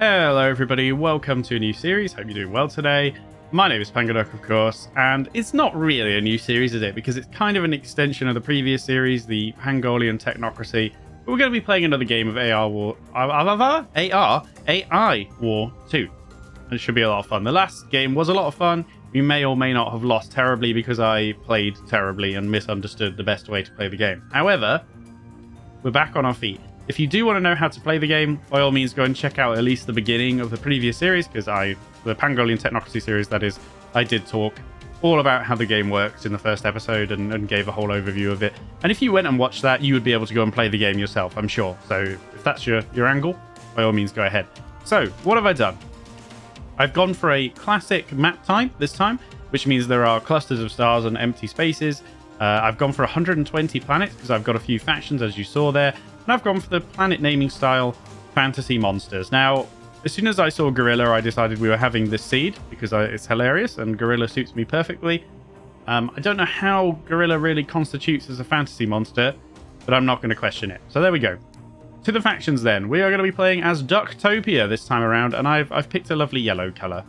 Hello everybody, welcome to a new series. Hope you're doing well today. My name is pangoduck, of course, and it's not really a new series, is it? Because it's kind of an extension of the previous series, the Pangolian Technocracy. But we're going to be playing another game of AI War 2. And it should be a lot of fun. The last game was a lot of fun. We may or may not have lost terribly because I played terribly and misunderstood the best way to play the game. However, we're back on our feet. If you do want to know how to play the game, by all means go and check out at least the beginning of the previous series, because the Pangolian Technocracy series, that is, I did talk all about how the game works in the first episode and gave a whole overview of it. And if you went and watched that, you would be able to go and play the game yourself, I'm sure. So if that's your angle, by all means go ahead. So what have I done? I've gone for a classic map type this time, which means there are clusters of stars and empty spaces. I've gone for 120 planets because I've got a few factions, as you saw there. And I've gone for the planet naming style fantasy monsters. Now, as soon as I saw Gorilla, I decided we were having this seed because it's hilarious and Gorilla suits me perfectly. I don't know how Gorilla really constitutes as a fantasy monster, but I'm not going to question it. So there we go. To the factions then. We are going to be playing as Ducktopia this time around, and I've picked a lovely yellow colour.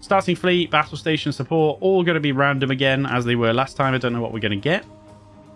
Starting fleet, battle station support, all going to be random again as they were last time. I don't know what we're going to get.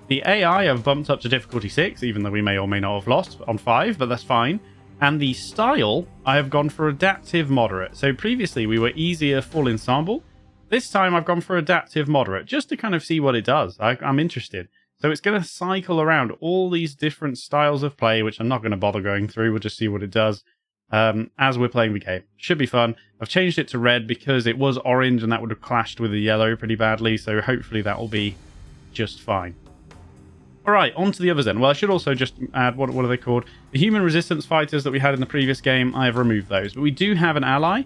The AI I've bumped up to difficulty 6, even though we may or may not have lost on 5, but that's fine. And the style, I have gone for adaptive moderate. So previously we were easier full ensemble. This time I've gone for adaptive moderate, just to kind of see what it does. I'm interested. So it's going to cycle around all these different styles of play, which I'm not going to bother going through. We'll just see what it does as we're playing the game. Should be fun. I've changed it to red because it was orange and that would have clashed with the yellow pretty badly. So hopefully that will be just fine. Alright, on to the others then. Well, I should also just add, what are they called? The human resistance fighters that we had in the previous game, I have removed those. But we do have an ally.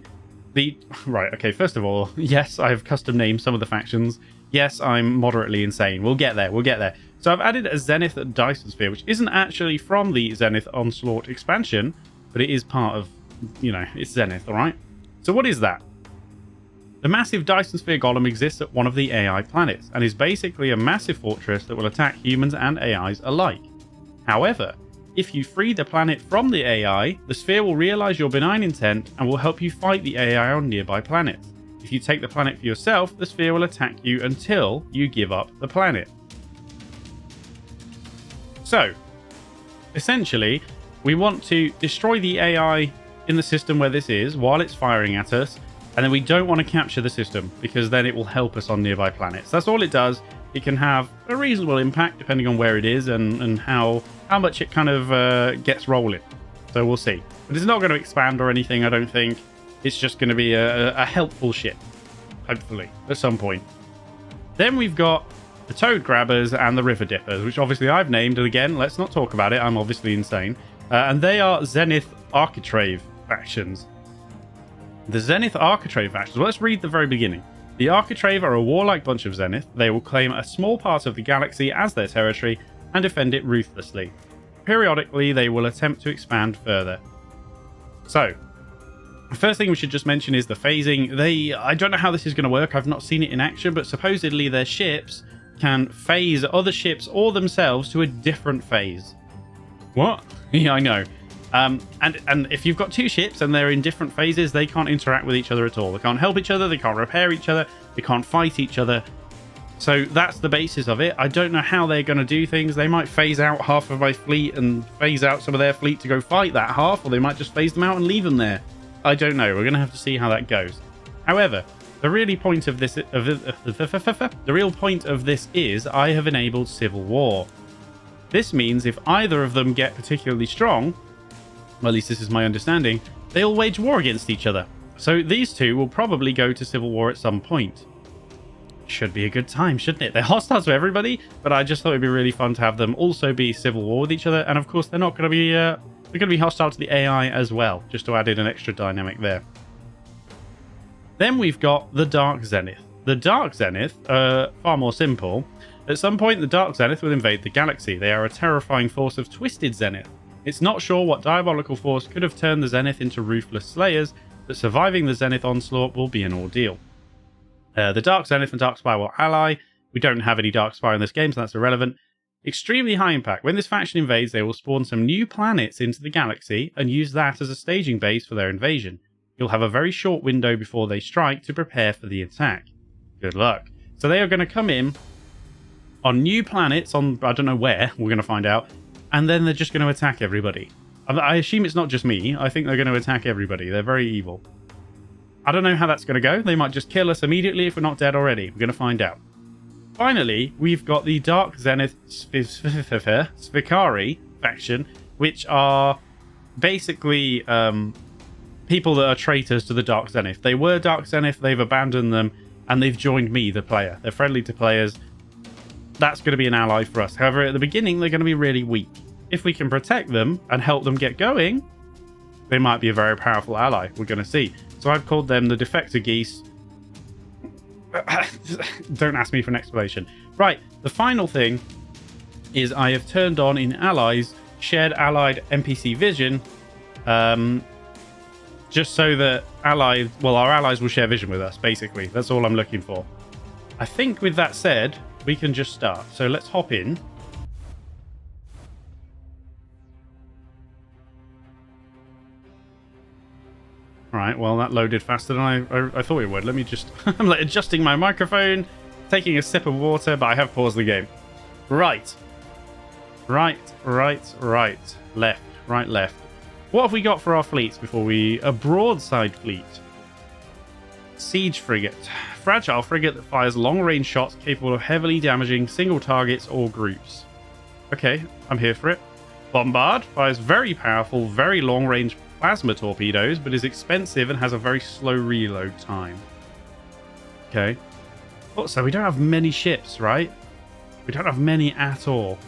Right, okay, first of all, yes, I have custom named some of the factions. Yes, I'm moderately insane. We'll get there. So I've added a Zenith Dyson Sphere, which isn't actually from the Zenith Onslaught expansion, but it is part of, it's Zenith, alright? So what is that? The massive Dyson Sphere golem exists at one of the AI planets, and is basically a massive fortress that will attack humans and AIs alike. However, if you free the planet from the AI, the sphere will realise your benign intent and will help you fight the AI on nearby planets. If you take the planet for yourself, the sphere will attack you until you give up the planet. So, essentially, we want to destroy the AI in the system where this is while it's firing at us, and then we don't want to capture the system because then it will help us on nearby planets. That's all it does. It can have a reasonable impact depending on where it is and how much it kind of gets rolling. So we'll see. But it's not going to expand or anything, I don't think. It's just going to be a helpful ship, hopefully, at some point. Then we've got the Toad Grabbers and the River Dippers, which obviously I've named. And again, let's not talk about it. I'm obviously insane. And they are Zenith Architrave factions. The Zenith Architrave factions. Well, let's read the very beginning. The Architrave are a warlike bunch of Zenith. They will claim a small part of the galaxy as their territory and defend it ruthlessly. Periodically, they will attempt to expand further. So, the first thing we should just mention is the phasing. I don't know how this is going to work. I've not seen it in action, but supposedly their ships can phase other ships or themselves to a different phase. What? Yeah, I know. And if you've got two ships and they're in different phases, they can't interact with each other at all. They can't help each other, they can't repair each other, they can't fight each other. So that's the basis of it. I don't know how they're going to do things. They might phase out half of my fleet and phase out some of their fleet to go fight that half, or they might just phase them out and leave them there. I don't know. We're going to have to see how that goes. However, the real point of this is I have enabled Civil War. This means if either of them get particularly strong, well, at least this is my understanding, they'll wage war against each other. So these two will probably go to civil war at some point. Should be a good time, shouldn't it? They're hostile to everybody, but I just thought it'd be really fun to have them also be civil war with each other. And of course, they're not going to be they're going to be hostile to the AI as well, just to add in an extra dynamic there. Then we've got the Dark Zenith. The Dark Zenith are far more simple. At some point, the Dark Zenith will invade the galaxy. They are a terrifying force of twisted Zenith. It's not sure what diabolical force could have turned the Zenith into ruthless slayers, but surviving the Zenith onslaught will be an ordeal. The Dark Zenith and Dark Spire will ally. We don't have any Dark Spire in this game, so that's irrelevant. Extremely high impact. When this faction invades, they will spawn some new planets into the galaxy and use that as a staging base for their invasion. You'll have a very short window before they strike to prepare for the attack. Good luck. So they are going to come in on new planets on, I don't know where, we're going to find out, and then they're just going to attack everybody. I assume it's not just me. I think they're going to attack everybody. They're very evil. I don't know how that's going to go. They might just kill us immediately if we're not dead already. We're going to find out. Finally, we've got the Dark Zenith Svikari faction, which are basically people that are traitors to the Dark Zenith. They were Dark Zenith, they've abandoned them, and they've joined me, the player. They're friendly to players. That's going to be an ally for us. However, at the beginning, they're going to be really weak. If we can protect them and help them get going, they might be a very powerful ally. We're going to see. So I've called them the Defector Geese. Don't ask me for an explanation. Right, the final thing is I have turned on in allies shared allied NPC vision, just so that our allies will share vision with us, basically. That's all I'm looking for. I think with that said, we can just start. So let's hop in. Right, well, that loaded faster than I thought it would. Let me just... I'm like adjusting my microphone, taking a sip of water, but I have paused the game. Right. Right. Left. Right, left. What have we got for our fleets before we... A broadside fleet. Siege frigate. Fragile frigate that fires long-range shots capable of heavily damaging single targets or groups. Okay, I'm here for it. Bombard fires very powerful, very long-range plasma torpedoes, but is expensive and has a very slow reload time. Okay. Oh, so we don't have many ships, right? We don't have many at all,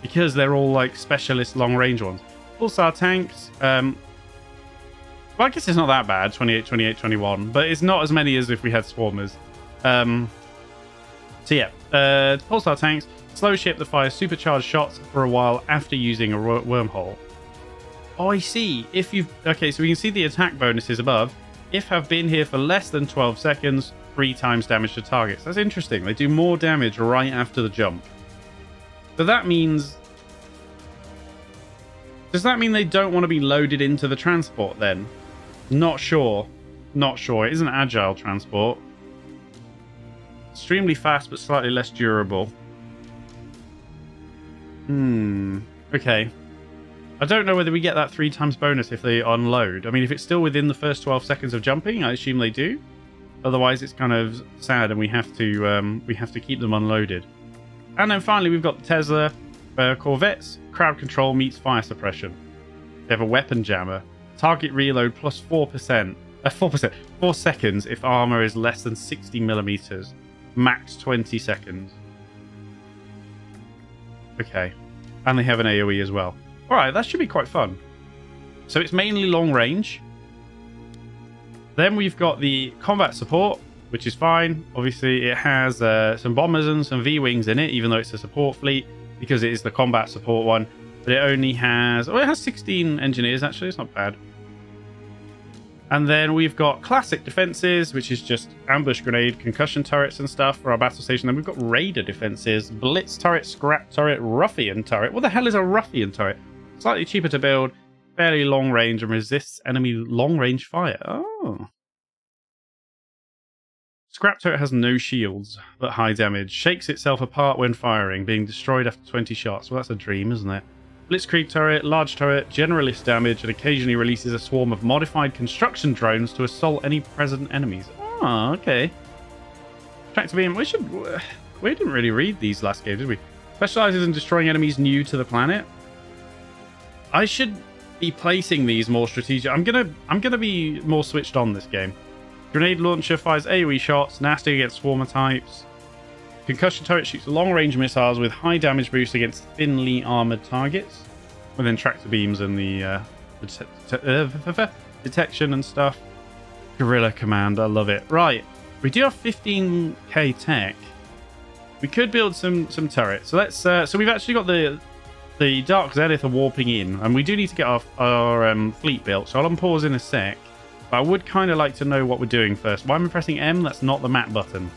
because they're all like specialist long-range ones. Pulsar Tanks, well, I guess it's not that bad, 28, 28, 21, but it's not as many as if we had Swarmers. So yeah, Pulsar Tanks, slow ship that fires supercharged shots for a while after using a wormhole. Oh, I see. If you've... Okay, so we can see the attack bonuses above. If have been here for less than 12 seconds, 3 times damage to targets. That's interesting. They do more damage right after the jump. But that means... Does that mean they don't want to be loaded into the transport then? Not sure. Not sure. It is an agile transport. Extremely fast, but slightly less durable. Okay. I don't know whether we get that 3 times bonus if they unload. I mean, if it's still within the first 12 seconds of jumping, I assume they do. Otherwise, it's kind of sad, and we have to keep them unloaded. And then finally, we've got the Tesla Corvettes. Crowd control meets fire suppression. They have a weapon jammer. Target reload plus 4%. 4 seconds if armor is less than 60 millimeters. Max 20 seconds. Okay. And they have an AoE as well. Alright, that should be quite fun. So it's mainly long range. Then we've got the combat support, which is fine. Obviously, it has some bombers and some V-Wings in it, even though it's a support fleet, because it is the combat support one. But it only has... Oh, it has 16 engineers, actually. It's not bad. And then we've got classic defenses, which is just ambush grenade, concussion turrets and stuff for our battle station. Then we've got raider defenses, blitz turret, scrap turret, ruffian turret. What the hell is a ruffian turret? Slightly cheaper to build, fairly long range, and resists enemy long range fire. Oh. Scrap turret has no shields, but high damage. Shakes itself apart when firing, being destroyed after 20 shots. Well, that's a dream, isn't it? Blitzkrieg turret, large turret, generalist damage, and occasionally releases a swarm of modified construction drones to assault any present enemies. Oh, okay. Tractor beam. We didn't really read these last games, did we? Specializes in destroying enemies new to the planet. I should be placing these more strategic. I'm gonna be more switched on this game. Grenade launcher fires AoE shots, nasty against swarmer types. Concussion turret shoots long-range missiles with high damage boost against thinly armored targets. And then tractor beams and the detection and stuff. Guerrilla command, I love it. Right, we do have 15k tech. We could build some turrets. So let's. So we've actually got the Dark Zenith are warping in, and we do need to get our fleet built. So I'll unpause in a sec. But I would kind of like to know what we're doing first. Why am I pressing M? That's not the map button.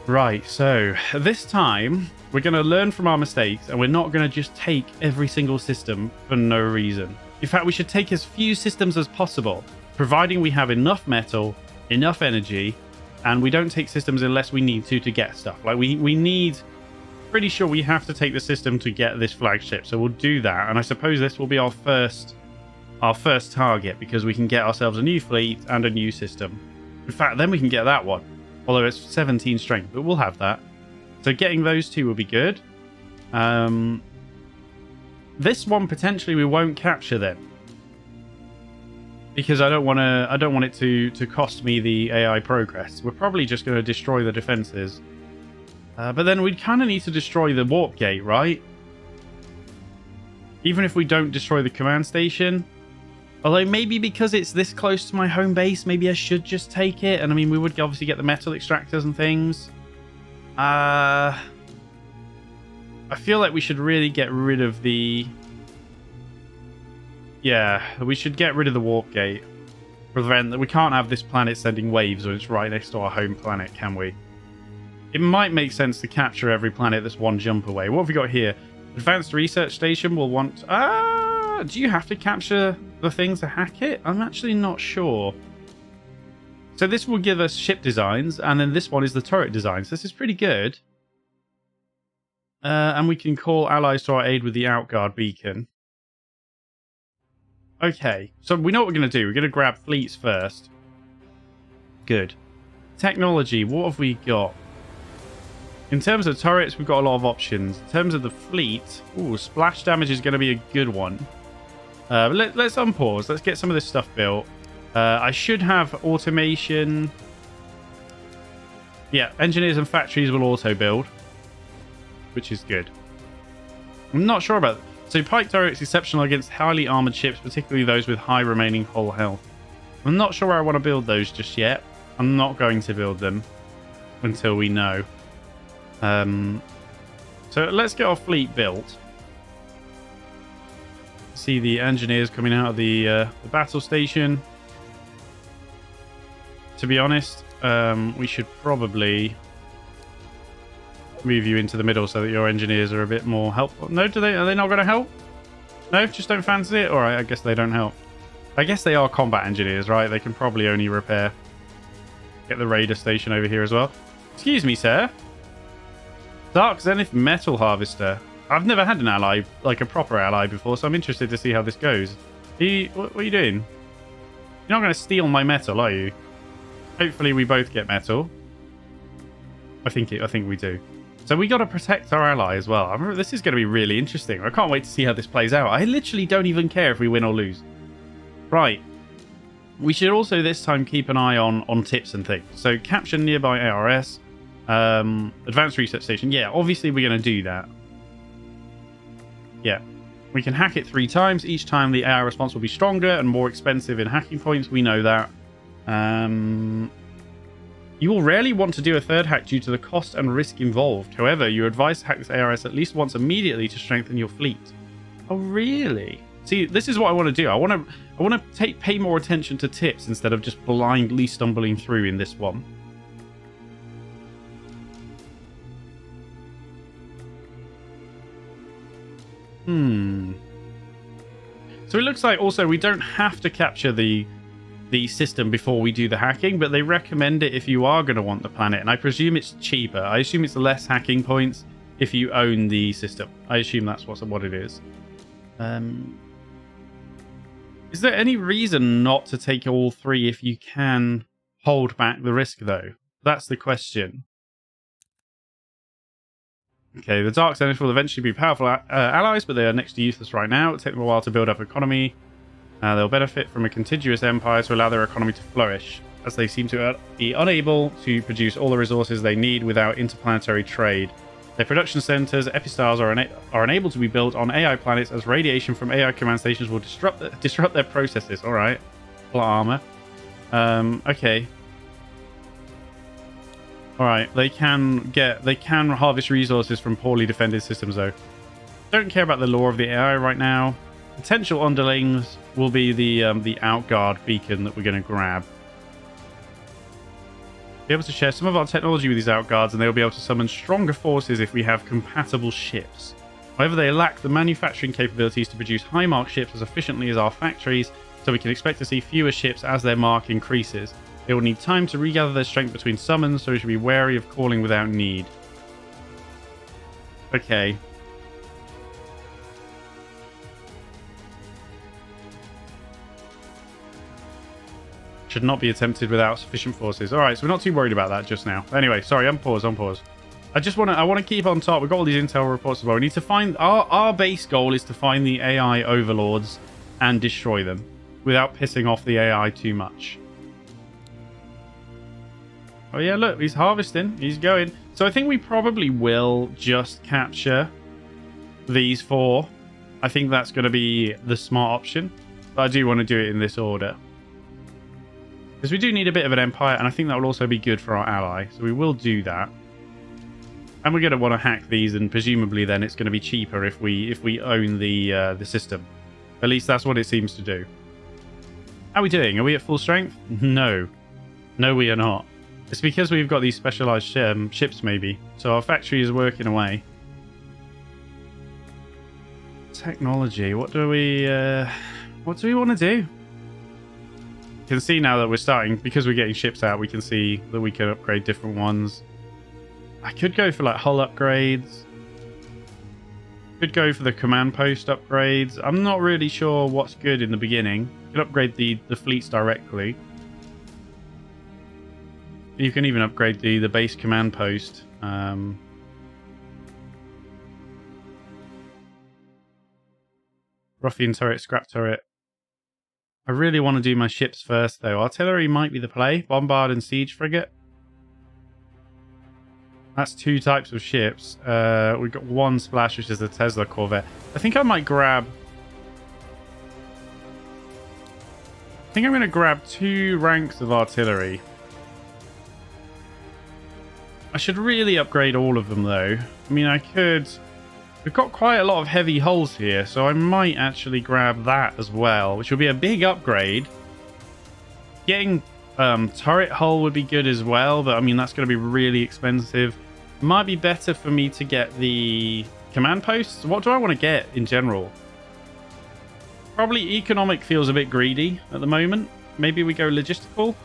Right, so this time we're going to learn from our mistakes and we're not going to just take every single system for no reason. In fact, we should take as few systems as possible, providing we have enough metal, enough energy, and we don't take systems unless we need to get stuff. Like we need, pretty sure we have to take the system to get this flagship, so we'll do that. And I suppose this will be our first target because we can get ourselves a new fleet and a new system. In fact, then we can get that one. Although it's 17 strength, but we'll have that. So getting those two will be good. This one potentially we won't capture then, because I don't want it to cost me the AI progress. We're probably just going to destroy the defenses, but then we'd kind of need to destroy the warp gate, right? Even if we don't destroy the command station. Although maybe because it's this close to my home base, maybe I should just take it. And I mean, we would obviously get the metal extractors and things. I feel like we should really get rid of the... Yeah, we should get rid of the warp gate. Prevent that. We can't have this planet sending waves when it's right next to our home planet, can we? It might make sense to capture every planet that's one jump away. What have we got here? Advanced Research Station will want... do you have to capture the things to hack it? I'm actually not sure. So this will give us ship designs, and then this one is the turret designs. This is pretty good. And we can call allies to our aid with the Outguard beacon. Okay, so we know what we're going to do. We're going to grab fleets first. Good. Technology, what have we got? In terms of turrets, we've got a lot of options. In terms of the fleet, splash damage is going to be a good one. But let's unpause. Let's get some of this stuff built. I should have automation. Yeah, engineers and factories will auto-build, which is good. I'm not sure about... So pike turrets exceptional against highly armored ships, particularly those with high remaining hull health. I'm not sure where I want to build those just yet. I'm not going to build them until we know. So let's get our fleet built. See the engineers coming out of the battle station. To be honest, we should probably move you into the middle so that your engineers are a bit more helpful. No, are they not going to help? No, just don't fancy it? Alright, I guess they don't help. I guess they are combat engineers, right? They can probably only repair. Get the raider station over here as well. Excuse me, sir. Dark Zenith metal harvester. I've never had an ally, like a proper ally before, so I'm interested to see how this goes. What are you doing? You're not going to steal my metal, are you? Hopefully we both get metal. I think we do. So we got to protect our ally as well. I remember this is going to be really interesting. I can't wait to see how this plays out. I literally don't even care if we win or lose. Right. We should also this time keep an eye on tips and things. So capture nearby ARS. Advanced Research Station. Yeah, obviously we're going to do that. Yeah. We can hack it 3 times. Each time the AI response will be stronger and more expensive in hacking points. We know that. You will rarely want to do a third hack due to the cost and risk involved. However, you're advised to hack this ARS at least once immediately to strengthen your fleet. Oh, really? See, this is what I want to do. I want to pay more attention to tips instead of just blindly stumbling through in this one. So it looks like also we don't have to capture the system before we do the hacking, but they recommend it if you are going to want the planet, and I presume it's cheaper. I assume it's less hacking points if you own the system. I assume that's what it is. Is there any reason not to take all 3 if you can hold back the risk, though? That's the question. Okay, the Dark Zenith will eventually be powerful allies, but they are next to useless right now. It'll take them a while to build up economy. They'll benefit from a contiguous empire to allow their economy to flourish, as they seem to be unable to produce all the resources they need without interplanetary trade. Their production centers, epistars, are unable to be built on AI planets, as radiation from AI command stations will disrupt their processes. All right, plot armor. Okay. All right, they can harvest resources from poorly defended systems, though. Don't care about the lore of the AI right now. Potential underlings will be the Outguard beacon that we're going to grab. Be able to share some of our technology with these outguards, and they will be able to summon stronger forces if we have compatible ships. However, they lack the manufacturing capabilities to produce high-mark ships as efficiently as our factories, so we can expect to see fewer ships as their mark increases. They will need time to regather their strength between summons, so we should be wary of calling without need. Okay. Should not be attempted without sufficient forces. All right, so we're not too worried about that just now. Anyway, sorry, on pause. I want to keep on top. We've got all these intel reports as well. We need to find our base goal is to find the AI overlords and destroy them without pissing off the AI too much. Oh yeah, look, he's harvesting. He's going. So I think we probably will just capture these 4. I think that's going to be the smart option. But I do want to do it in this order. Because we do need a bit of an empire, and I think that will also be good for our ally. So we will do that. And we're going to want to hack these, and presumably then it's going to be cheaper if we own the system. At least that's what it seems to do. How are we doing? Are we at full strength? No. No, we are not. It's because we've got these specialized ships, maybe. So our factory is working away. Technology. What do we want to do? You can see now that we're starting, because we're getting ships out, we can see that we can upgrade different ones. I could go for like hull upgrades. Could go for the command post upgrades. I'm not really sure what's good in the beginning. You can upgrade the fleets directly. You can even upgrade the base command post. Ruffian turret, scrap turret. I really want to do my ships first, though. Artillery might be the play. Bombard and siege frigate. That's 2 types of ships. We've got 1 splash, which is the Tesla Corvette. I think I might grab... I think I'm going to grab 2 ranks of artillery. I should really upgrade all of them, though. I mean, I could... We've got quite a lot of heavy hulls here, so I might actually grab that as well, which will be a big upgrade. Getting turret hull would be good as well, but I mean, that's going to be really expensive. Might be better for me to get the command posts. What do I want to get in general? Probably economic feels a bit greedy at the moment. Maybe we go logistical.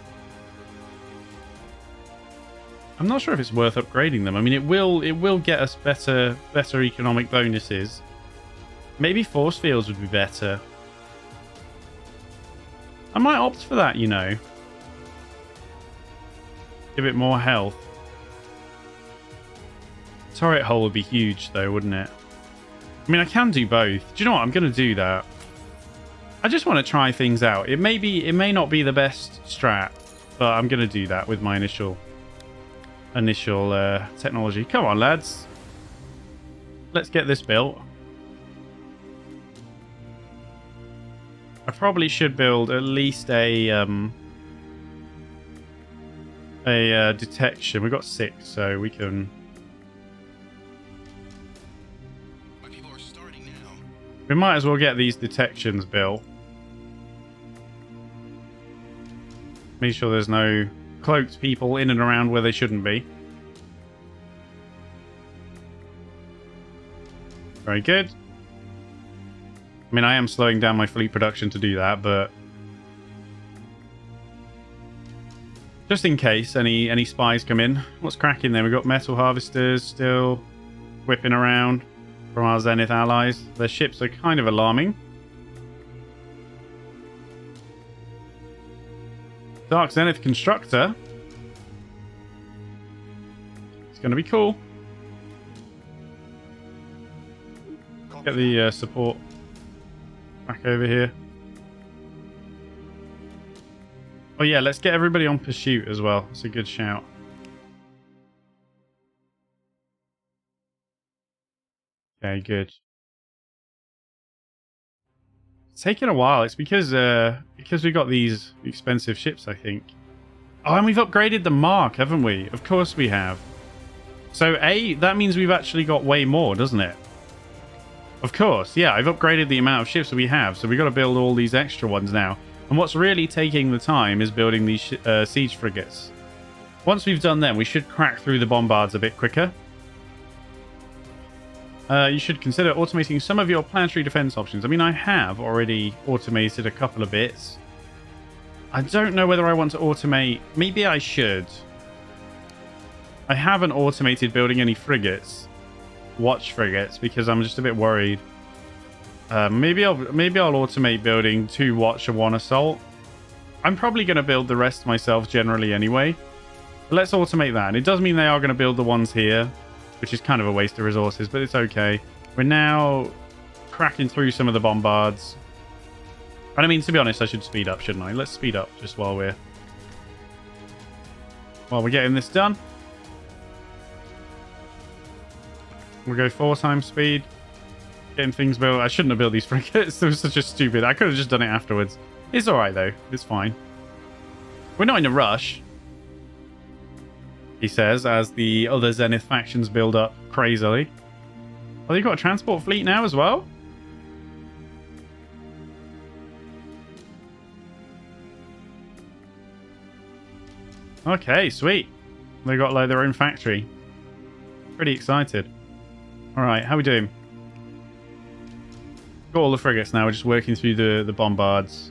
I'm not sure if it's worth upgrading them. I mean, it will get us better economic bonuses. Maybe force fields would be better. I might opt for that, you know. Give it more health. Turret hull would be huge, though, wouldn't it? I mean, I can do both. Do you know what? I'm going to do that. I just want to try things out. It may not be the best strat, but I'm going to do that with my initial technology. Come on, lads. Let's get this built. I probably should build at least a detection. We've got 6, so we can... My people are starting now. We might as well get these detections built. Make sure there's no cloaked people in and around where they shouldn't be. Very good. I mean, I am slowing down my fleet production to do that, but just in case any spies come in. What's cracking there? We've got metal harvesters still whipping around from our Zenith allies. Their ships are kind of alarming. Dark Zenith constructor. It's going to be cool. Get the support back over here. Oh yeah, let's get everybody on pursuit as well. It's a good shout. Okay, good. It's taken a while. It's because we got these expensive ships, I think. Oh, and we've upgraded the mark, haven't we? Of course we have. So that means we've actually got way more, doesn't it? Of course, yeah, I've upgraded the amount of ships that we have, so we've got to build all these extra ones now. And what's really taking the time is building these siege frigates. Once we've done them, we should crack through the bombards a bit quicker. You should consider automating some of your planetary defense options. I mean, I have already automated a couple of bits. I don't know whether I want to automate. Maybe I should. I haven't automated building any frigates, watch frigates, because I'm just a bit worried. Maybe I'll automate building 2 watch and 1 assault. I'm probably going to build the rest myself generally anyway. But let's automate that. And it does mean they are going to build the ones here, which is kind of a waste of resources, but it's okay. We're now cracking through some of the bombards. And I mean, to be honest, I should speed up, shouldn't I? Let's speed up just while we're getting this done. We'll go 4 times speed. Getting things built. I shouldn't have built these frigates. It was such a stupid. I could have just done it afterwards. It's alright though. It's fine. We're not in a rush, he says, as the other Zenith factions build up crazily. Oh, they've got a transport fleet now as well? Okay, sweet. They got like their own factory. Pretty excited. Alright, how we doing? Got all the frigates now. We're just working through the bombards.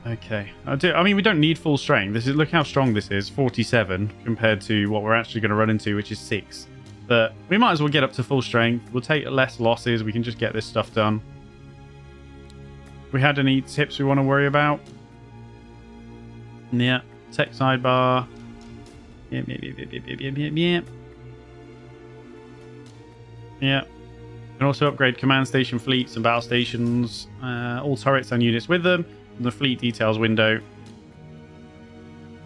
Okay. I mean, we don't need full strength. Look how strong this is. 47 compared to what we're actually going to run into, which is 6. But we might as well get up to full strength. We'll take less losses. We can just get this stuff done. We had any tips we want to worry about? Yeah. Tech sidebar. Yeah. Yeah. Can also upgrade command station fleets and battle stations, all turrets and units with them, from the fleet details window.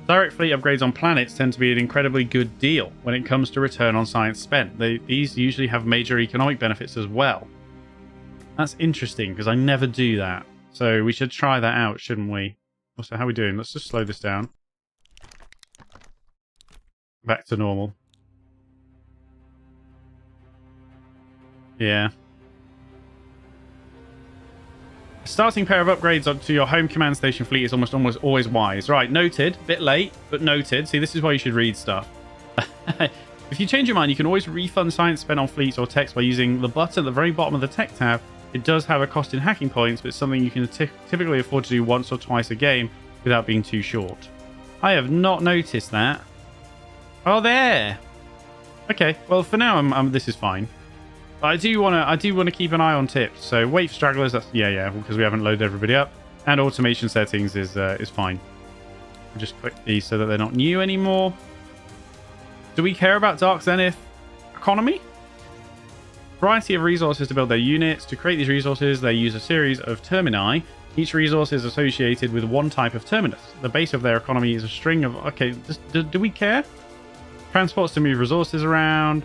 Direct fleet upgrades on planets tend to be an incredibly good deal when it comes to return on science spent. These usually have major economic benefits as well. That's interesting, because I never do that. So we should try that out, shouldn't we? Also, how are we doing? Let's just slow this down. Back to normal. Yeah. Starting pair of upgrades onto your home command station fleet is almost always wise. Right, noted. Bit late, but noted. See, this is why you should read stuff. If you change your mind, you can always refund science spent on fleets or techs by using the button at the very bottom of the tech tab. It does have a cost in hacking points, but it's something you can typically afford to do once or twice a game without being too short. I have not noticed that. Oh, there. Okay, well, for now, this is fine. But I do want to keep an eye on tips. So wait for stragglers. That's yeah, because we haven't loaded everybody up. And automation settings is fine. I'll just click these so that they're not new anymore. Do we care about Dark Zenith economy? Variety of resources to build their units. To create these resources, they use a series of termini. Each resource is associated with one type of terminus. The base of their economy is a string of... Okay, do we care? Transports to move resources around.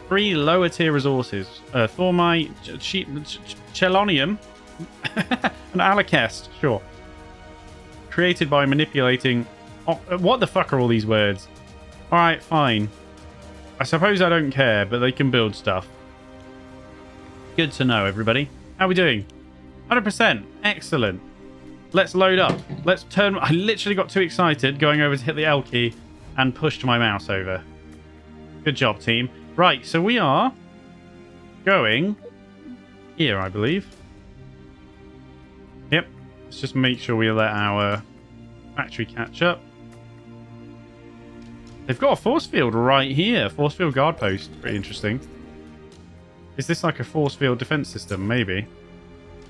3 lower tier resources. Thormite, Chelonium, and Alakest. Sure. Created by manipulating... Oh, what the fuck are all these words? Alright, fine. I suppose I don't care, but they can build stuff. Good to know, everybody. How are we doing? 100%. Excellent. Let's load up. Let's turn... I literally got too excited going over to hit the L key and pushed my mouse over. Good job, team. Right, so we are going here, I believe. Yep. Let's just make sure we let our factory catch up. They've got a force field right here. Force field guard post. Pretty interesting. Is this like a force field defense system? Maybe.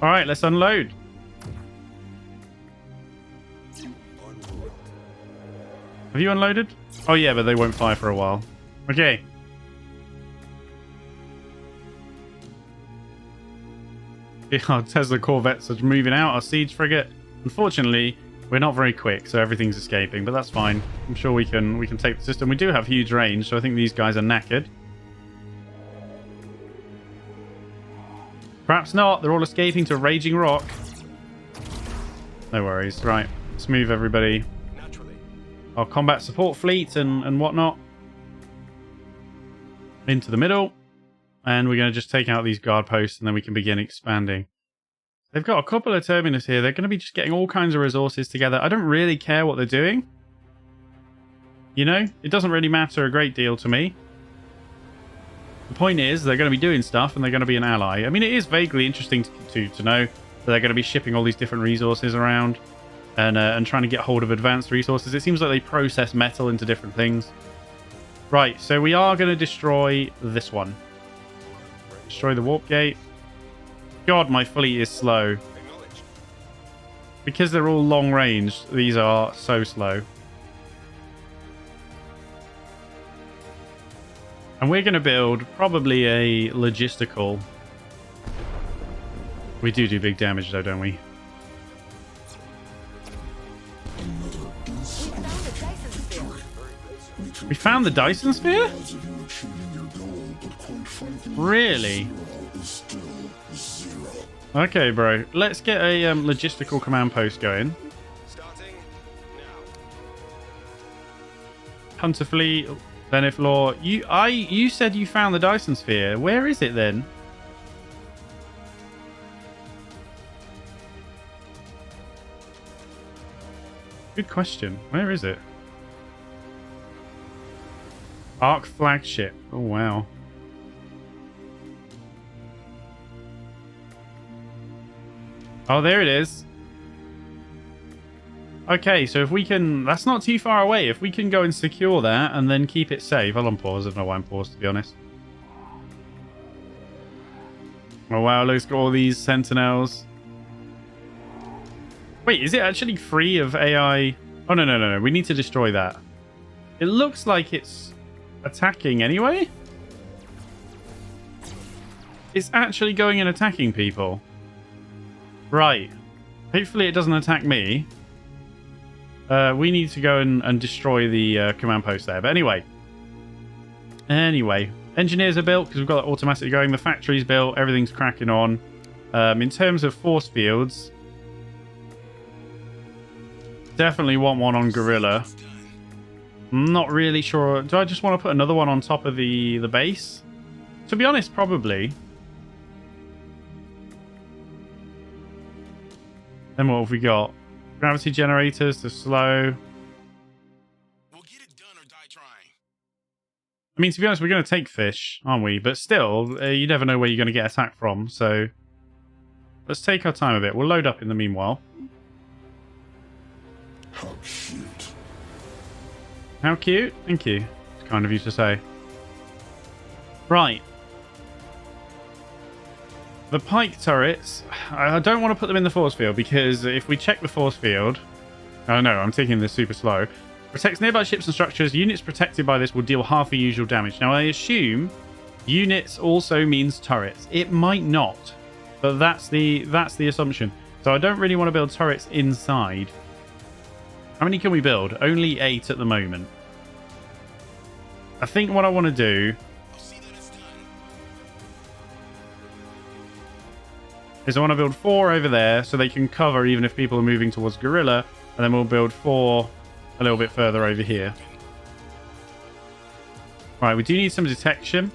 All right, let's unload. Have you unloaded? Oh, yeah, but they won't fire for a while. Okay. Our Tesla Corvettes are moving out. Our siege frigate. Unfortunately, we're not very quick, so everything's escaping, but that's fine. I'm sure we can take the system. We do have huge range, so I think these guys are knackered. Perhaps not. They're all escaping to Raging Rock. No worries. Right. Let's move everybody. Our combat support fleet and whatnot into the middle. And we're going to just take out these guard posts and then we can begin expanding. They've got a couple of terminus here. They're going to be just getting all kinds of resources together. I don't really care what they're doing. You know, it doesn't really matter a great deal to me. The point is, they're going to be doing stuff and they're going to be an ally. I mean, it is vaguely interesting to know that they're going to be shipping all these different resources around and trying to get hold of advanced resources. It seems like they process metal into different things. Right, so we are going to destroy this one. Destroy the warp gate. God, my fleet is slow. Because they're all long range, these are so slow. And we're going to build probably a logistical. We do big damage though, don't we? We found the Dyson Sphere? Really? Okay, bro. Let's get a logistical command post going. Hunter fleet. Zenith Law, you said you found the Dyson Sphere. Where is it then? Good question. Where is it? Arc flagship. Oh wow. Oh, there it is. Okay, so if we can... That's not too far away. If we can go and secure that and then keep it safe... I'll unpause. I don't know why I'm paused, to be honest. Oh, wow. Let's got all these sentinels. Wait, is it actually free of AI? Oh, no. We need to destroy that. It looks like it's attacking anyway. It's actually going and attacking people. Right. Hopefully it doesn't attack me. We need to go and destroy the command post there. But anyway. Engineers are built because we've got that automatically going. The factory's built. Everything's cracking on. In terms of force fields, definitely want one on Gorilla. I'm not really sure. Do I just want to put another one on top of the base? To be honest, probably. Then what have we got? Gravity generators to slow. We'll get it done or die trying. I mean, to be honest, we're going to take fish, aren't we? But still, you never know where you're going to get attacked from. So let's take our time a bit. We'll load up in the meanwhile. How cute. How cute? Thank you. It's kind of you to say. Right. The pike turrets, I don't want to put them in the force field because if we check the force field... Oh no, I'm taking this super slow. Protects nearby ships and structures. Units protected by this will deal half the usual damage. Now I assume units also means turrets. It might not, but that's the assumption. So I don't really want to build turrets inside. How many can we build? Only 8 at the moment. I think what I want to do is I want to build 4 over there so they can cover even if people are moving towards Gorilla, and then we'll build 4 a little bit further over here. Right, we do need some detection.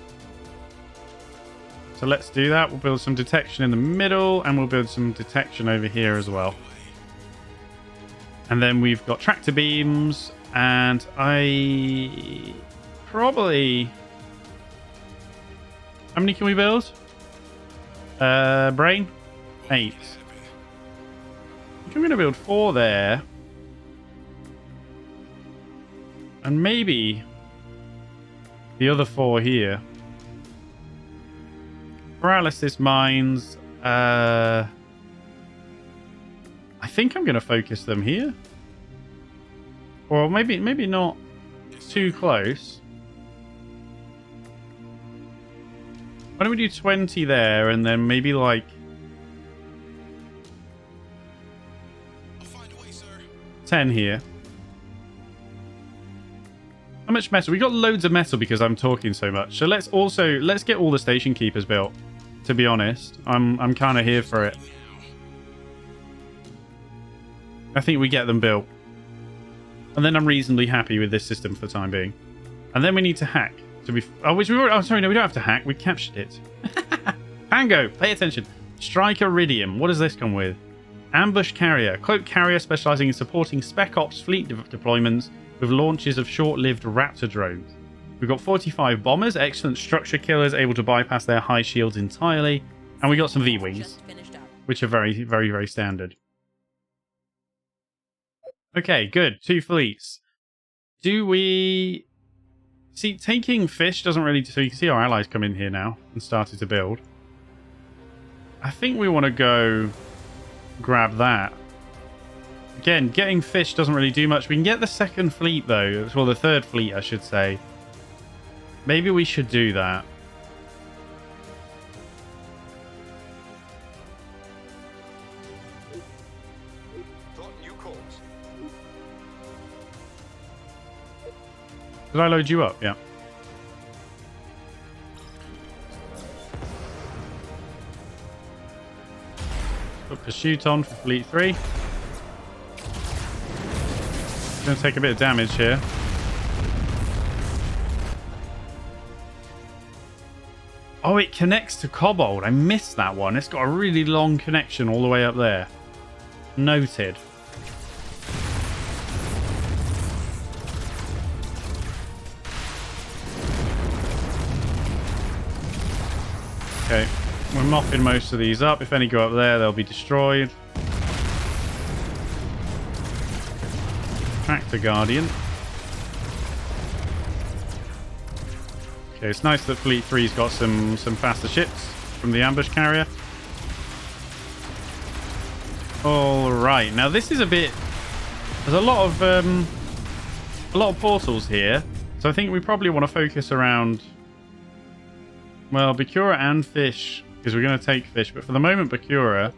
So let's do that. We'll build some detection in the middle, and we'll build some detection over here as well. And then we've got tractor beams, and I probably... How many can we build? Brain? 8. I think I'm going to build 4 there. And maybe the other 4 here. Paralysis mines. I think I'm going to focus them here. Or maybe not too close. Why don't we do 20 there and then maybe like 10 here. How much metal? We got loads of metal because I'm talking so much. So let's get all the station keepers built. To be honest, I'm kind of here for it. I think we get them built. And then I'm reasonably happy with this system for the time being. And then we need to hack. Sorry, no, we don't have to hack. We captured it. Pango, pay attention. Strike Iridium. What does this come with? Ambush Carrier. Cloak Carrier specializing in supporting Spec Ops fleet deployments with launches of short-lived Raptor drones. We've got 45 bombers, excellent structure killers, able to bypass their high shields entirely. And we got some V-Wings, which are very, very, very standard. Okay, good. 2 fleets. Do we... See, taking fish doesn't really... So you can see our allies come in here now and started to build. I think we want to go grab that. Again, getting fish doesn't really do much. We can get the second fleet, though. Well, the third fleet, I should say. Maybe we should do that. Did I load you up? Yeah. Put Pursuit on for Fleet 3. Going to take a bit of damage here. Oh, it connects to Kobold. I missed that one. It's got a really long connection all the way up there. Noted. Okay, we're mopping most of these up. If any go up there, they'll be destroyed. Tractor Guardian. Okay, it's nice that Fleet 3's got some faster ships from the ambush carrier. All right, now this is a bit... There's a lot of portals here, so I think we probably want to focus around... Well, Bakura and fish, because we're going to take fish, but for the moment, Bakura.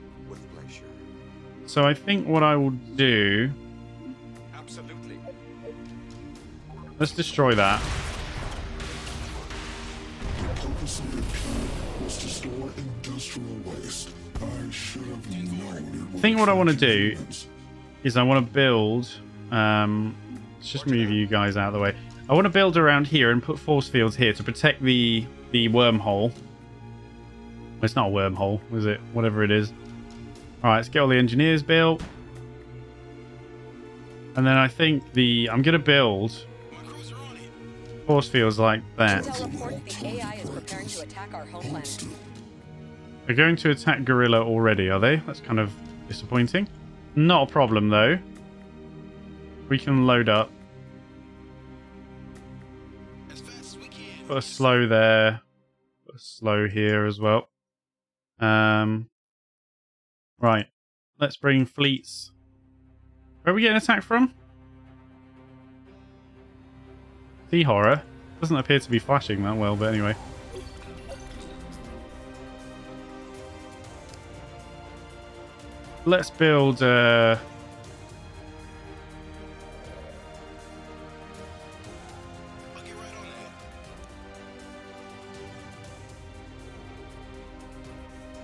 So I think what I will do... Absolutely. Let's destroy that. The purpose of the plan was to store industrial waste. I should have known it. I think what I want to do is I want to build... let's just move you guys out of the way. I want to build around here and put force fields here to protect the wormhole. Well, it's not a wormhole, is it? Whatever it is. All right, let's get all the engineers built. And then I think I'm going to build force fields like that. The AI is preparing to attack our homeland. They're going to attack Gorilla already, are they? That's kind of disappointing. Not a problem, though. We can load up. Put a slow there. Put a slow here as well. Right. Let's bring fleets. Where are we getting attacked from? Sea Horror. Doesn't appear to be flashing that well, but anyway. Let's build...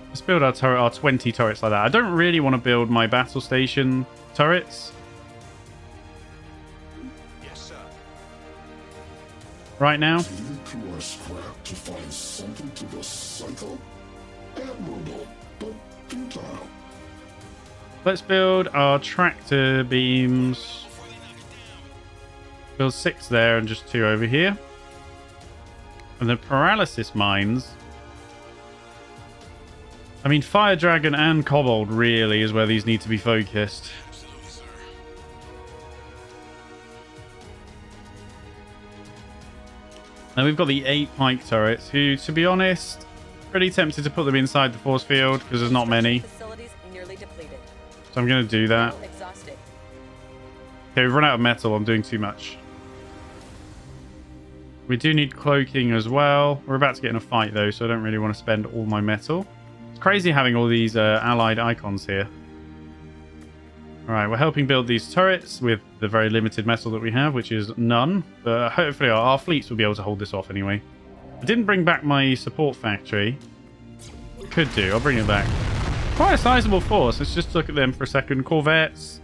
Let's build our 20 turrets like that. I don't really want to build my battle station turrets. Yes, sir. Right now. To our scrap to find something to recycle? Admirable, but futile. Let's build our tractor beams. Build 6 there and just 2 over here. And the paralysis mines. I mean, Fire Dragon and Kobold really is where these need to be focused. Absolutely, sir. Now we've got the 8 pike turrets, who, to be honest, pretty tempted to put them inside the force field because there's not many. Facilities nearly depleted. So I'm going to do that. Well exhausted. Okay, we've run out of metal. I'm doing too much. We do need cloaking as well. We're about to get in a fight, though, so I don't really want to spend all my metal. It's crazy having all these allied icons here. Alright, we're helping build these turrets with the very limited metal that we have, which is none. But hopefully our fleets will be able to hold this off anyway. I didn't bring back my support factory. Could do. I'll bring it back. Quite a sizable force. Let's just look at them for a second. Corvettes.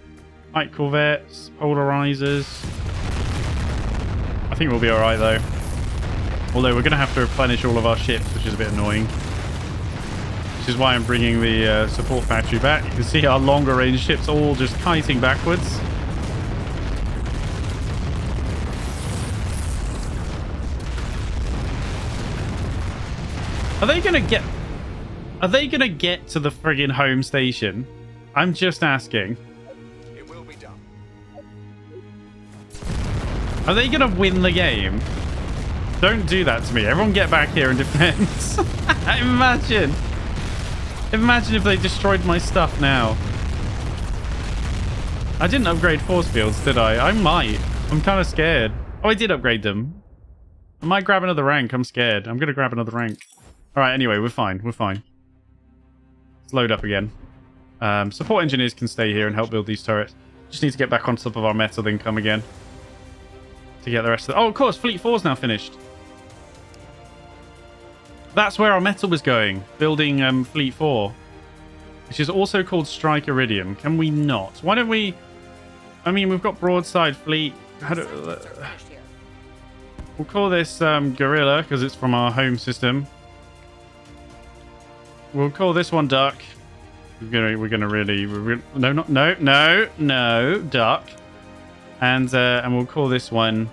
Light Corvettes. Polarizers. I think we'll be alright, though. Although we're going to have to replenish all of our ships, which is a bit annoying. Which is why I'm bringing the support factory back. You can see our longer range ships all just kiting backwards. Are they gonna get? Are they gonna get to the friggin' home station? I'm just asking. It will be done. Are they gonna win the game? Don't do that to me. Everyone get back here and defend. Imagine. Imagine if they destroyed my stuff now. I didn't upgrade force fields, did I? I might. I'm kind of scared. Oh, I did upgrade them. I might grab another rank. I'm scared. I'm going to grab another rank. All right, anyway, we're fine. We're fine. Let's load up again. Support engineers can stay here and help build these turrets. Just need to get back on top of our metal, then come again. To get the rest of the... Oh, of course, Fleet 4's now finished. That's where our metal was going. Building Fleet 4. Which is also called Strike Iridium. Can we not? Why don't we... I mean, we've got Broadside Fleet. How do... Finished here. We'll call this Gorilla because it's from our home system. We'll call this one Duck. We're gonna really no Duck, and we'll call this one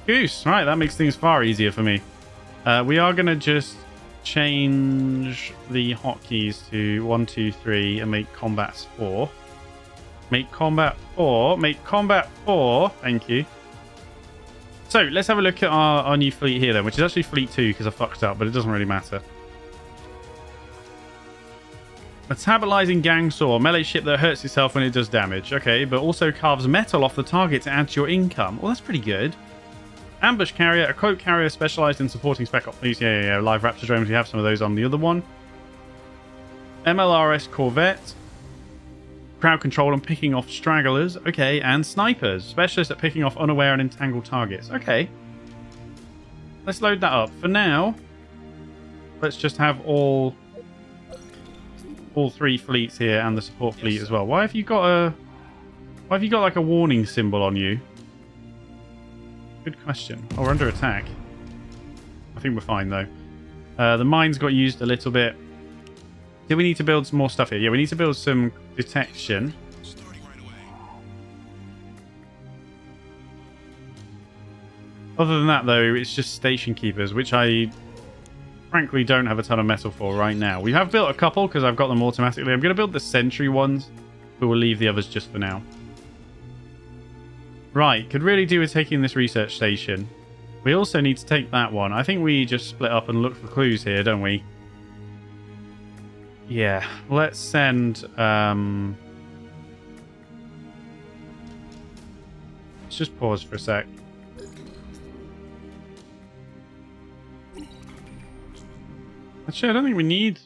Goose. Right, that makes things far easier for me. We are gonna just change the hotkeys to 1, 2, 3 and make combats 4. Make combat 4. Make combat 4. Thank you. So let's have a look at our new fleet here then, which is actually Fleet 2 because I fucked up, but it doesn't really matter. Metabolizing gang saw, melee ship that hurts itself when it does damage. Okay, but also carves metal off the target to add to your income. Well, that's pretty good. Ambush carrier, a cloak carrier specialized in supporting spec ops. Yeah. Live Raptor drones, we have some of those on the other one. MLRS Corvette. Crowd control and picking off stragglers. Okay, and snipers. Specialist at picking off unaware and entangled targets. Okay. Let's load that up. For now, let's just have all 3 fleets here and the support fleet as well. Why have you got like a warning symbol on you? Good question. Oh, we're under attack. I think we're fine though. The mines got used a little bit. Do we need to build some more stuff here? Yeah, we need to build some detection. Starting right away. Other than that though, it's just station keepers, which I frankly don't have a ton of metal for right now. We have built a couple because I've got them automatically. I'm going to build the sentry ones, but we'll leave the others just for now. Right, could really do with taking this research station. We also need to take that one. I think we just split up and look for clues here, don't we? Yeah, let's send... Let's just pause for a sec. Actually, I don't think we need...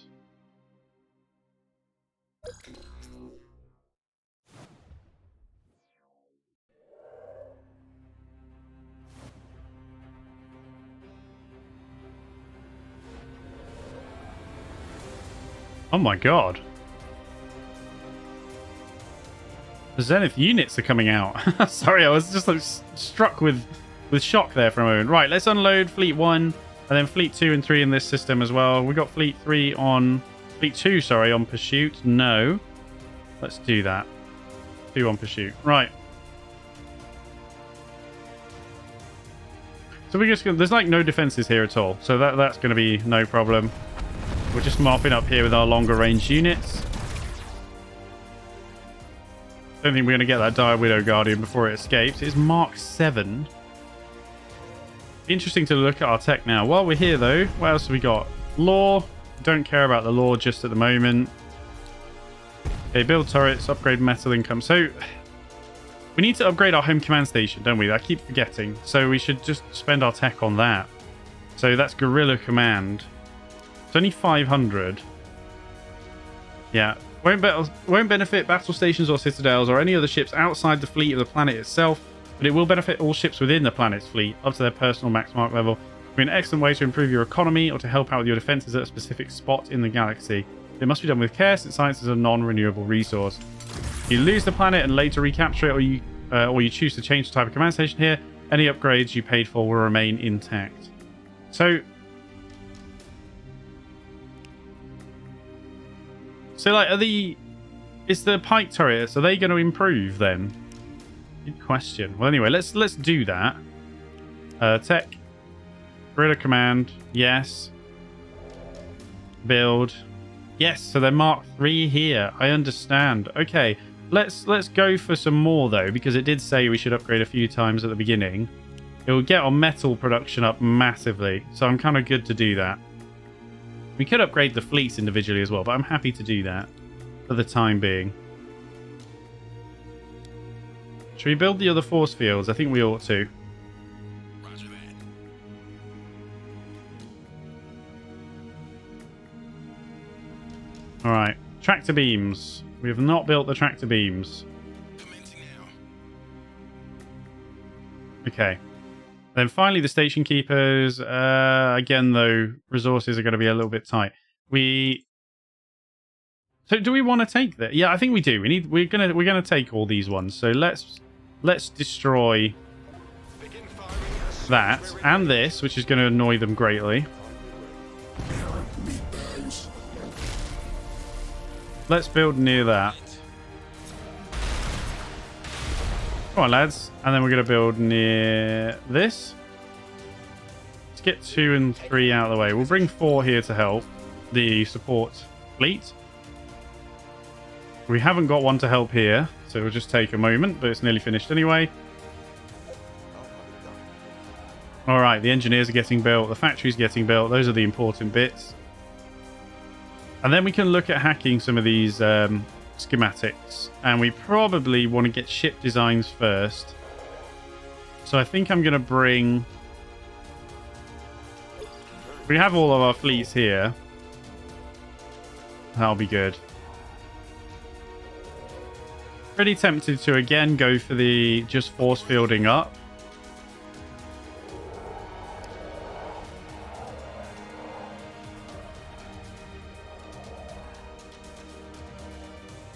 Oh my god. The Zenith units are coming out. Sorry, I was just like struck with shock there for a moment. Right, let's unload Fleet 1 and then Fleet 2 and 3 in this system as well. We got Fleet 3 on... Fleet 2, sorry, on Pursuit. No. Let's do that. 2 on Pursuit. Right. So we're just gonna... There's like no defenses here at all. So that's going to be no problem. We're just mopping up here with our longer range units. Don't think we're going to get that Dire Widow Guardian before it escapes. It's Mark 7. Interesting to look at our tech now. While we're here, though, what else have we got? Lore. Don't care about the lore just at the moment. Okay, build turrets, upgrade metal income. So, we need to upgrade our home command station, don't we? I keep forgetting. So, we should just spend our tech on that. So, that's Guerrilla Command. It's only 500. Yeah. Won't benefit battle stations or citadels or any other ships outside the fleet of the planet itself, but it will benefit all ships within the planet's fleet up to their personal max mark level. It will be an excellent way to improve your economy or to help out with your defenses at a specific spot in the galaxy. It must be done with care since science is a non-renewable resource. You lose the planet and later recapture it, or you choose to change the type of command station here, any upgrades you paid for will remain intact. So like, is the pike turrets, are they going to improve then? Good question. Well, anyway, let's do that. Tech. Guerrilla command. Yes. Build. Yes, so they're Mark 3 here. I understand. Okay, let's go for some more though, because it did say we should upgrade a few times at the beginning. It will get our metal production up massively, so I'm kind of good to do that. We could upgrade the fleets individually as well, but I'm happy to do that for the time being. Should we build the other force fields? I think we ought to. Roger that. All right, tractor beams. We have not built the tractor beams. Commencing now. Okay. Then finally the station keepers. Again, though, resources are going to be a little bit tight. So do we want to take that? Yeah, I think we do. We're gonna take all these ones. So let's destroy Begin firing as soon that as we're and this, which is going to annoy them greatly. Meatbags. Let's build near that. Come on, lads. And then we're going to build near this. Let's get 2 and 3 out of the way. We'll bring 4 here to help the support fleet. We haven't got one to help here, so it'll just take a moment, but it's nearly finished anyway. All right, the engineers are getting built. The factory's getting built. Those are the important bits. And then we can look at hacking some of these schematics. And we probably want to get ship designs first. So I think I'm going to bring... We have all of our fleets here. That'll be good. Pretty tempted to again go for the just force fielding up.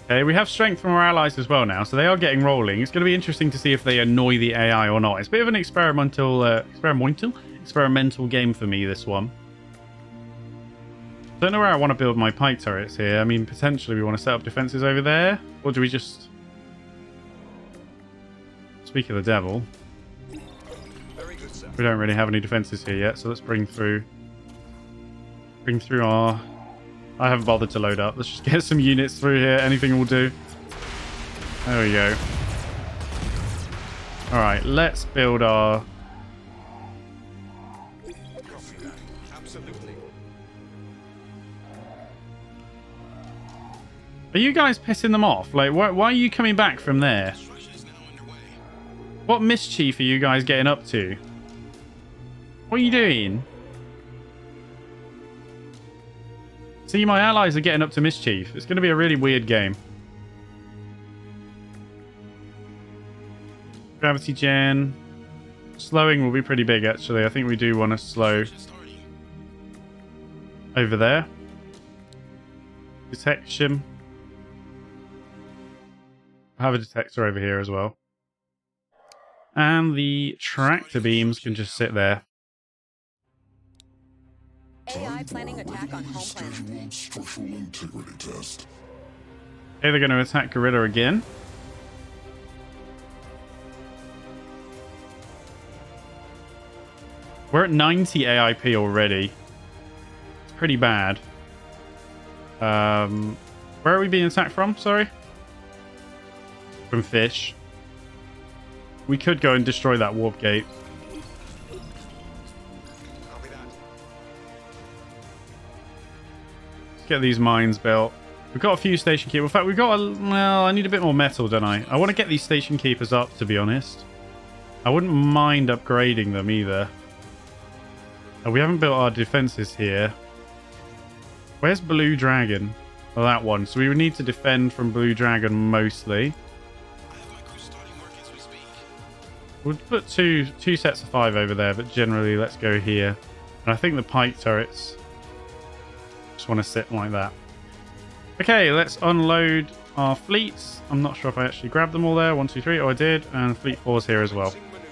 Okay, we have strength from our allies as well now, so they are getting rolling. It's going to be interesting to see if they annoy the AI or not. It's a bit of an experimental game for me, this one. Don't know where I want to build my pike turrets here. I mean, potentially we want to set up defenses over there, or do we just... Speak of the devil. Very good, sir. We don't really have any defenses here yet, so let's bring through our... I haven't bothered to load up. Let's just get some units through here. Anything will do. There we go. Alright, let's build our... Copy that. Absolutely. Are you guys pissing them off? Like, why are you coming back from there? Construction is now underway. What mischief are you guys getting up to? What are you doing? See, my allies are getting up to mischief. It's going to be a really weird game. Gravity gen. Slowing will be pretty big, actually. I think we do want to slow Starting. over there. Detection. I have a detector over here as well. And the tractor beams can just sit there. AI planning attack on home planet. Scheduled structural integrity test. Okay, they're going to attack Gorilla again. We're at 90 AIP already. It's pretty bad. Where are we being attacked from? Sorry? From fish. We could go and destroy that warp gate. Copy that. Let's get these mines built. We've got a few station keepers. In fact, we've got a... Well, I need a bit more metal, don't I? I want to get these station keepers up, to be honest. I wouldn't mind upgrading them either. We haven't built our defenses here. Where's Blue Dragon? Oh, that one. So we would need to defend from Blue Dragon mostly. I have my crew starting work as we speak. We'll put two sets of 5 over there, but generally let's go here. And I think the pike turrets just want to sit like that. Okay, let's unload our fleets. I'm not sure if I actually grabbed them all there. 1, 2, 3. Oh, I did. And fleet 4's here as well. Sing maneuver.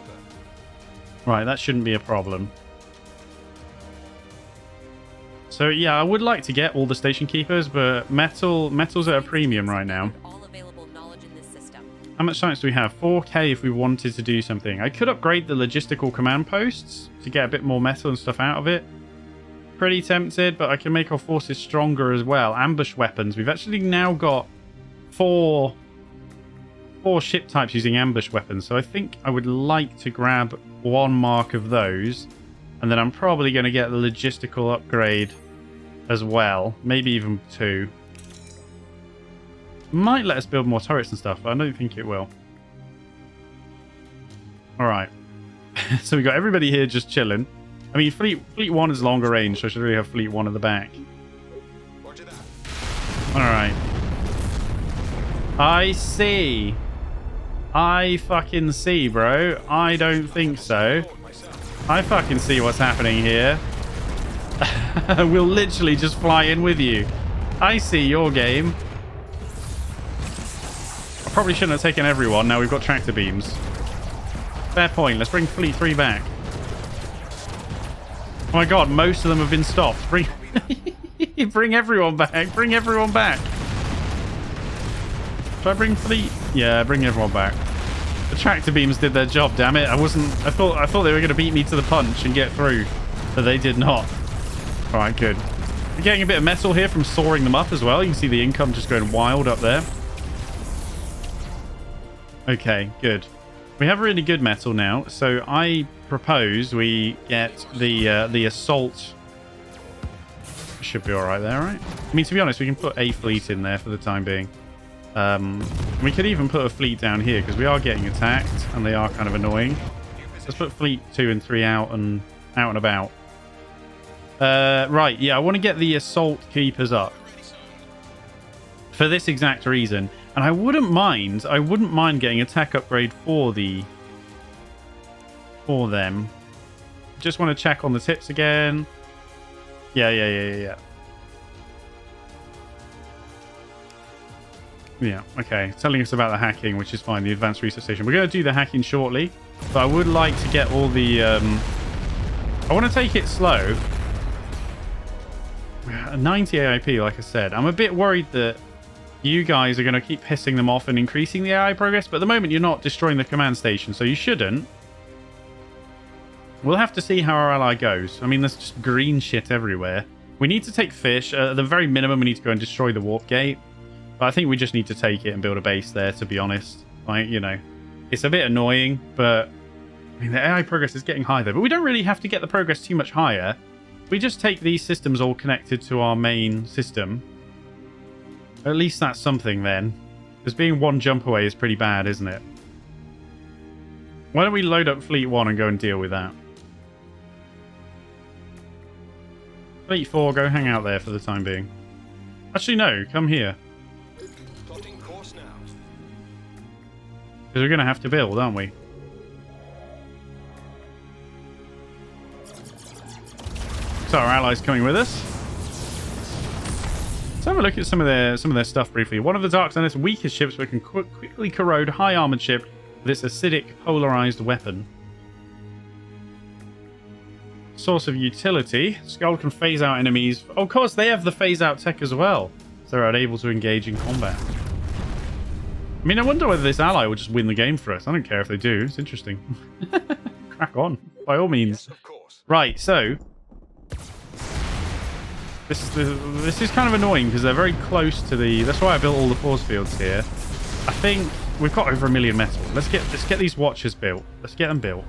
Right, that shouldn't be a problem. So yeah, I would like to get all the station keepers, but metal's at a premium right now. All available knowledge in this system. How much science do we have? 4k if we wanted to do something. I could upgrade the logistical command posts to get a bit more metal and stuff out of it. Pretty tempted, but I can make our forces stronger as well. Ambush weapons. We've actually now got four ship types using ambush weapons. So I think I would like to grab one mark of those. And then I'm probably going to get the logistical upgrade as well. Maybe even 2. Might let us build more turrets and stuff, but I don't think it will. Alright. So we got everybody here just chilling. I mean, Fleet 1 is longer range, so I should really have Fleet 1 at the back. Roger that. Alright. I see. I fucking see, bro. I don't think so. Forward myself. I fucking see what's happening here. We'll literally just fly in with you. I see your game. I probably shouldn't have taken everyone. Now we've got tractor beams. Fair point. Let's bring Fleet 3 back. Oh my god, most of them have been stopped. Bring everyone back. Bring everyone back. Should I bring Fleet? Yeah, bring everyone back. The tractor beams did their job, damn it. I thought they were going to beat me to the punch and get through, but they did not. All right, good. We're getting a bit of metal here from soaring them up as well. You can see the income just going wild up there. Okay, good. We have really good metal now, so I propose we get the assault. Should be all right there, right? I mean, to be honest, we can put a fleet in there for the time being. We could even put a fleet down here because we are getting attacked and they are kind of annoying. Let's put Fleet 2 and 3 out and about. Right, yeah, I want to get the assault keepers up for this exact reason. And I wouldn't mind getting attack upgrade for them. Just want to check on the tips again. Yeah. Yeah, okay. Telling us about the hacking, which is fine. The advanced research station. We're going to do the hacking shortly, but I would like to get all the... I want to take it slow. 90 AIP, like I said. I'm a bit worried that you guys are going to keep pissing them off and increasing the AI progress, but at the moment you're not destroying the command station, so you shouldn't. We'll have to see how our ally goes. I mean, there's just green shit everywhere. We need to take fish. At the very minimum, we need to go and destroy the warp gate. But I think we just need to take it and build a base there, to be honest. Like, you know, it's a bit annoying, but I mean, the AI progress is getting high there. But we don't really have to get the progress too much higher. We just take these systems all connected to our main system. At least that's something then. Because being one jump away is pretty bad, isn't it? Why don't we load up Fleet 1 and go and deal with that? Fleet 4, go hang out there for the time being. Actually, no, come here. Plotting course now. Because we're going to have to build, aren't we? So our allies coming with us. Let's have a look at some of their stuff briefly. One of the Dark Zenith's weakest ships, but can quickly corrode high armored ship with its acidic polarized weapon. Source of utility. Skull can phase out enemies. Oh, of course, they have the phase out tech as well. So they're unable to engage in combat. I mean, I wonder whether this ally will just win the game for us. I don't care if they do. It's interesting. Crack on, by all means. Yes, of course. Right, so this is kind of annoying because they're very close to the... That's why I built all the force fields here. I think we've got over 1 million metal. Let's get these watchers built. Let's get them built.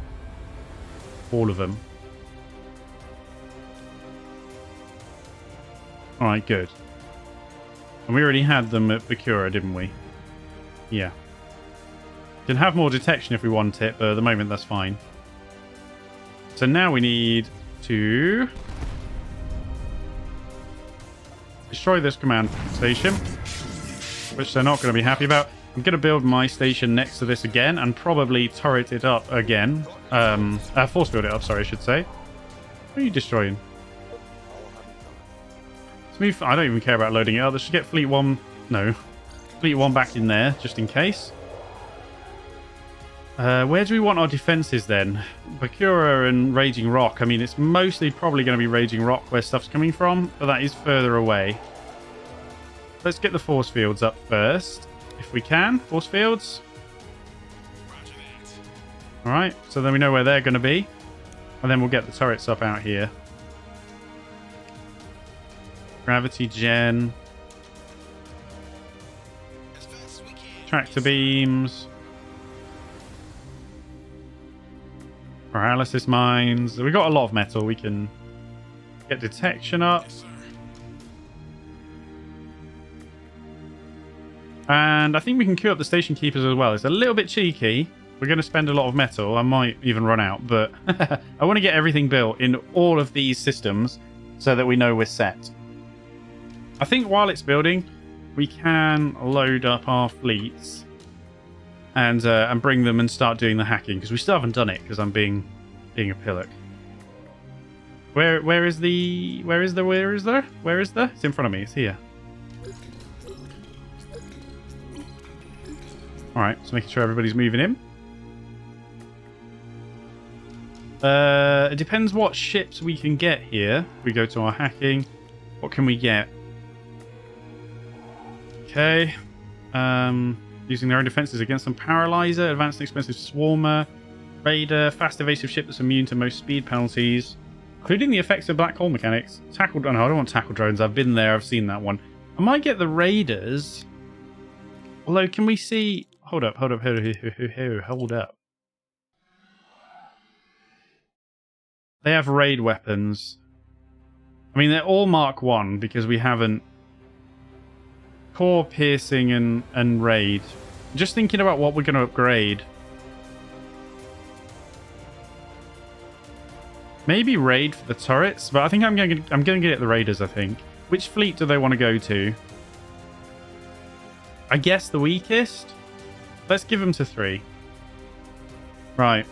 All of them. All right, good. And we already had them at Bakura, didn't we? Yeah. Can have more detection if we want it, but at the moment that's fine. So now we need to destroy this command station, which they're not going to be happy about. I'm going to build my station next to this again and probably turret it up again. Force field it up, sorry, I should say. What are you destroying? I don't even care about loading it up. Let's just get Fleet 1... No. Fleet 1 back in there, just in case. Where do we want our defenses then? Bakura and Raging Rock. I mean, it's mostly probably going to be Raging Rock where stuff's coming from, but that is further away. Let's get the force fields up first, if we can. Force fields. All right, so then we know where they're going to be. And then we'll get the turrets up out here. Gravity gen. As fast as we can. Tractor beams. Paralysis mines. We've got a lot of metal. We can get detection up. Yes, sir. And I think we can queue up the station keepers as well. It's a little bit cheeky. We're going to spend a lot of metal. I might even run out, but I want to get everything built in all of these systems so that we know we're set. I think while it's building, we can load up our fleets and bring them and start doing the hacking, because we still haven't done it because I'm being a pillock. Where is the? It's in front of me. It's here. All right, so making sure everybody's moving in. It depends what ships we can get here. We go to our hacking. What can we get? Okay. Using their own defenses against some paralyzer, advanced and expensive swarmer, raider, fast evasive ship that's immune to most speed penalties, including the effects of black hole mechanics. Tackle. Oh, no, I don't want tackle drones. I've been there. I've seen that one. I might get the raiders. Although, can we see? Hold up. They have raid weapons. I mean, they're all Mark 1 because we haven't... Core, piercing, and raid. Just thinking about what we're going to upgrade. Maybe raid for the turrets, but I think I'm going to get the raiders, I think. Which fleet do they want to go to? I guess the weakest? Let's give them to 3. Right.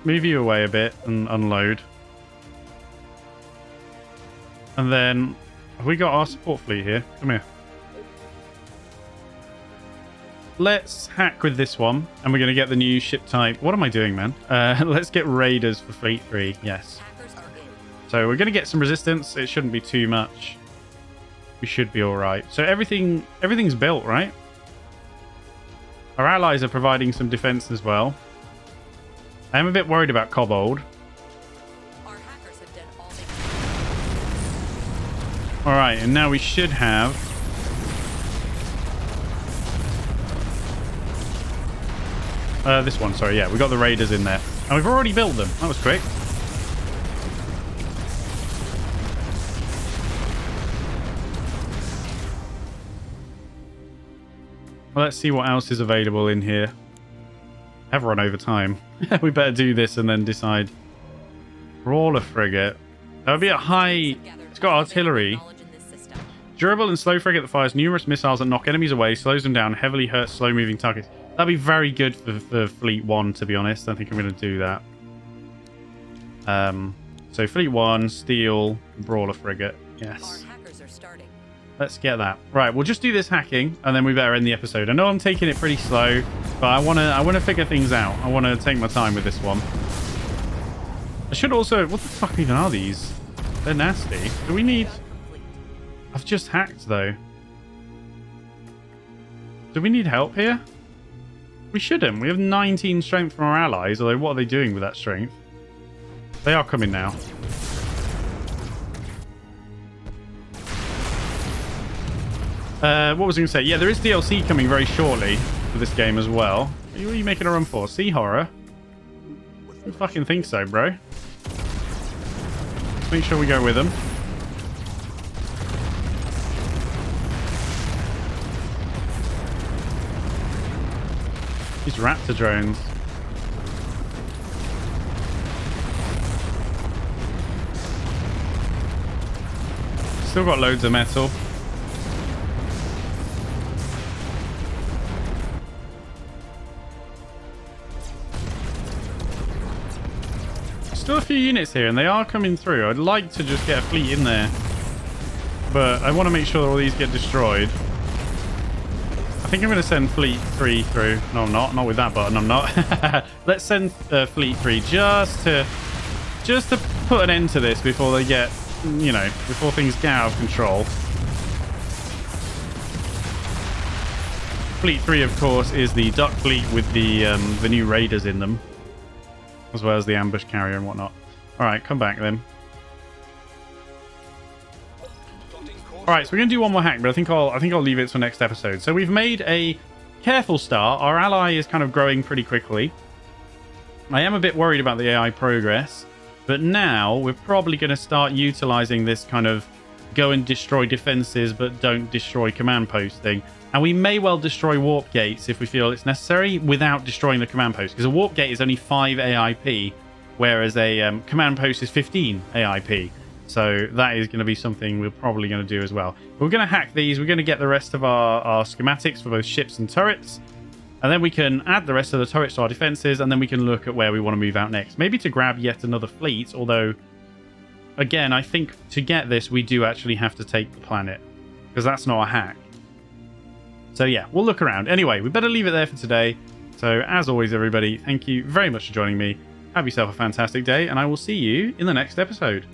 Move you away a bit and unload. And then, have we got our support fleet here? Come here. Let's hack with this one, and we're going to get the new ship type. What am I doing, man? Let's get raiders for Fleet 3. Yes. Hackers are in. So we're going to get some resistance. It shouldn't be too much. We should be all right. So everything's built, right? Our allies are providing some defense as well. I am a bit worried about Kobold. Our hackers have done all they can. All right, and now we should have... this one, sorry, yeah. We got the raiders in there. And we've already built them. That was quick. Well, let's see what else is available in here. Have run over time. We better do this and then decide. Brawler frigate. That would be a high... It's got artillery. Durable and slow frigate that fires numerous missiles that knock enemies away, slows them down, heavily hurts slow-moving targets. That'd be very good for Fleet 1, to be honest. I think I'm going to do that. So Fleet 1, Steel, Brawler frigate. Yes. Our hackers are starting. Let's get that. Right, we'll just do this hacking, and then we better end the episode. I know I'm taking it pretty slow, but I wanna figure things out. I want to take my time with this one. I should also... What the fuck even are these? They're nasty. Do we need... I've just hacked, though. Do we need help here? We shouldn't. We have 19 strength from our allies, although what are they doing with that strength? They are coming now. What was I going to say? Yeah, there is DLC coming very shortly for this game as well. What are you making a run for? Sea Horror? I don't fucking think so, bro. Let's make sure we go with them. These raptor drones. Still got loads of metal. Still a few units here, and they are coming through. I'd like to just get a fleet in there, but I want to make sure that all these get destroyed. I think I'm going to send Fleet 3 through. No, I'm not. Not with that button, I'm not. Let's send Fleet 3 just to put an end to this before they get, you know, before things get out of control. Fleet 3, of course, is the Duck fleet with the new raiders in them. as well as the ambush carrier and whatnot. All right, come back then. Plotting course. All right, so we're gonna do one more hack, but I think I'll leave it for next episode. So we've made a careful start. Our ally is kind of growing pretty quickly. I am a bit worried about the AI progress, but now we're probably going to start utilizing this kind of go and destroy defenses but don't destroy command post thing. And we may well destroy warp gates if we feel it's necessary without destroying the command post, because a warp gate is only 5 AIP, whereas a command post is 15 AIP. So that is going to be something we're probably going to do as well. We're going to hack these. We're going to get the rest of our schematics for both ships and turrets. And then we can add the rest of the turrets to our defenses. And then we can look at where we want to move out next. Maybe to grab yet another fleet. Although, again, I think to get this, we do actually have to take the planet. Because that's not a hack. So yeah, we'll look around. Anyway, we better leave it there for today. So as always, everybody, thank you very much for joining me. Have yourself a fantastic day. And I will see you in the next episode.